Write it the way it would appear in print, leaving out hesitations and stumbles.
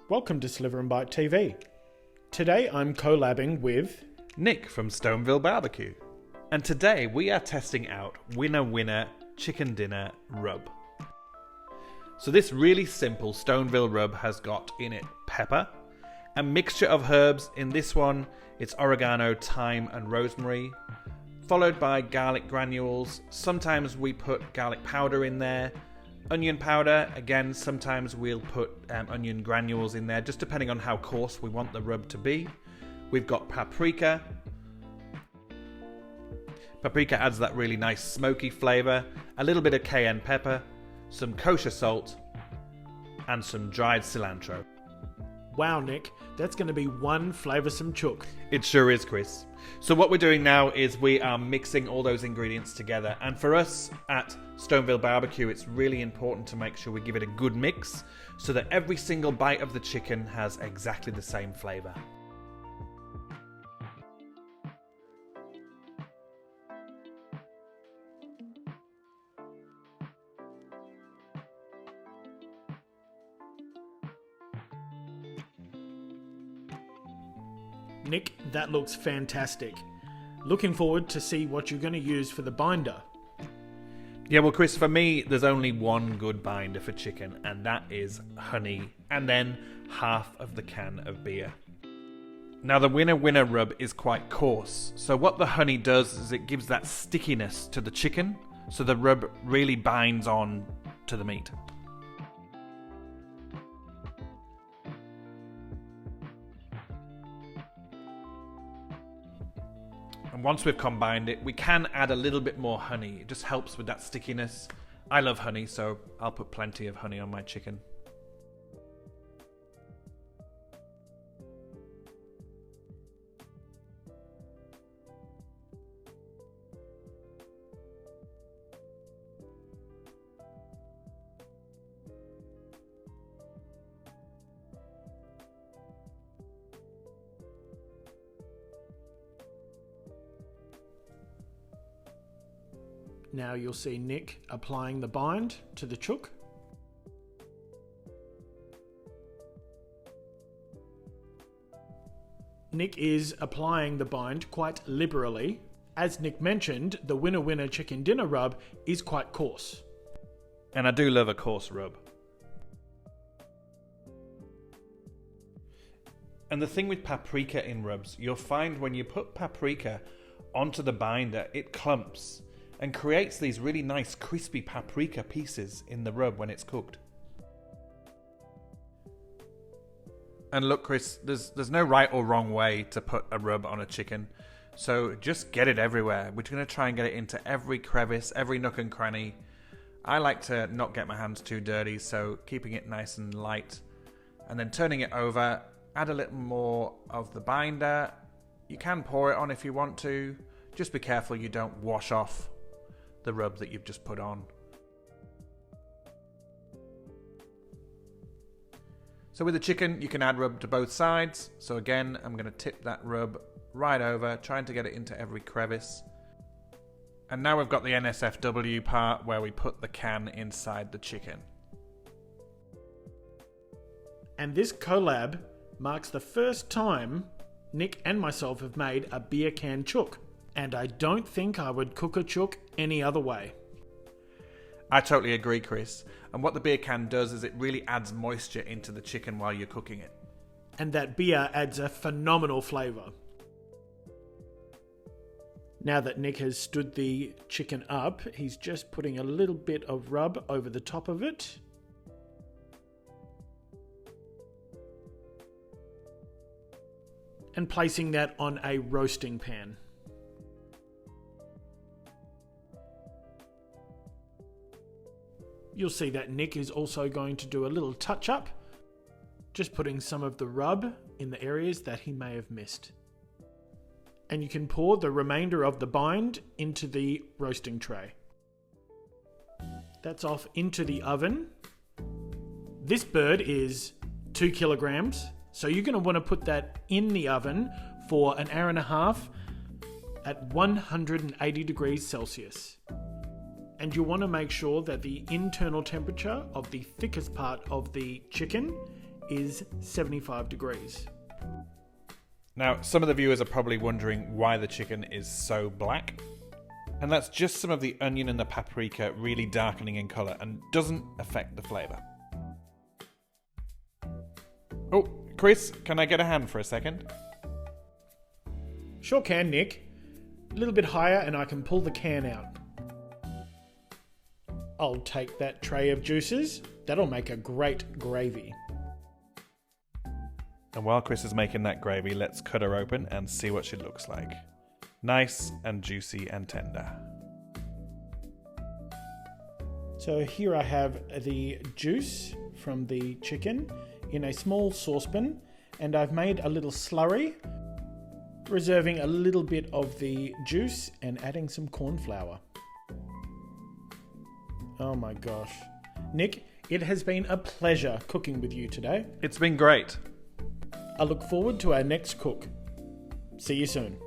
Welcome to Sliver and Bite TV. Today I'm collabing with Nick from Stoneville BBQ. And today we are testing out Winner Winner Chicken Dinner Rub. So this really simple Stoneville rub has got in it pepper, a mixture of herbs. In this one it's oregano, thyme and rosemary, followed by garlic granules. Sometimes we put garlic powder in there. Onion powder, again, sometimes we'll put onion granules in there, just depending on how coarse we want the rub to be. We've got paprika. Paprika adds that really nice smoky flavour, a little bit of cayenne pepper, some kosher salt, and some dried cilantro. Wow, Nick, that's going to be one flavoursome chook. It sure is, Chris. So what we're doing now is we are mixing all those ingredients together. And for us at Stoneville BBQ, it's really important to make sure we give it a good mix so that every single bite of the chicken has exactly the same flavour. Nick, that looks fantastic. Looking forward to see what you're going to use for the binder. Yeah, well, Chris, for me, there's only one good binder for chicken, and that is honey, and then half of the can of beer. Now, the Winner Winner rub is quite coarse, so what the honey does is it gives that stickiness to the chicken, so the rub really binds on to the meat. And once we've combined it, we can add a little bit more honey. It just helps with that stickiness. I love honey, so I'll put plenty of honey on my chicken. Now you'll see Nick applying the bind to the chook. Nick is applying the bind quite liberally. As Nick mentioned, the Winner Winner Chicken Dinner Rub is quite coarse. And I do love a coarse rub. And the thing with paprika in rubs, you'll find when you put paprika onto the binder, it clumps and creates these really nice crispy paprika pieces in the rub when it's cooked. And look, Chris, there's no right or wrong way to put a rub on a chicken, so just get it everywhere. We're going to try and get it into every crevice, every nook and cranny. I like to not get my hands too dirty, so keeping it nice and light. And then turning it over, add a little more of the binder. You can pour it on if you want to. Just be careful you don't wash off the rub that you've just put on. So with the chicken, you can add rub to both sides. So again, I'm going to tip that rub right over, trying to get it into every crevice. And now we've got the NSFW part where we put the can inside the chicken. And this collab marks the first time Nick and myself have made a beer can chook. And I don't think I would cook a chook any other way. I totally agree, Chris. And what the beer can does is it really adds moisture into the chicken while you're cooking it. And that beer adds a phenomenal flavour. Now that Nick has stood the chicken up, he's just putting a little bit of rub over the top of it. And placing that on a roasting pan. You'll see that Nick is also going to do a little touch up, just putting some of the rub in the areas that he may have missed. And you can pour the remainder of the bind into the roasting tray. That's off into the oven. This bird is 2 kilograms, so you're going to want to put that in the oven for an hour and a half at 180 degrees Celsius. And you want to make sure that the internal temperature of the thickest part of the chicken is 75 degrees. Now, some of the viewers are probably wondering why the chicken is so black. And that's just some of the onion and the paprika really darkening in colour and doesn't affect the flavour. Oh, Chris, can I get a hand for a second? Sure can, Nick. A little bit higher and I can pull the can out. I'll take that tray of juices. That'll make a great gravy. And while Chris is making that gravy, let's cut her open and see what she looks like. Nice and juicy and tender. So here I have the juice from the chicken in a small saucepan, and I've made a little slurry, reserving a little bit of the juice and adding some corn flour. Oh my gosh. Nick, it has been a pleasure cooking with you today. It's been great. I look forward to our next cook. See you soon.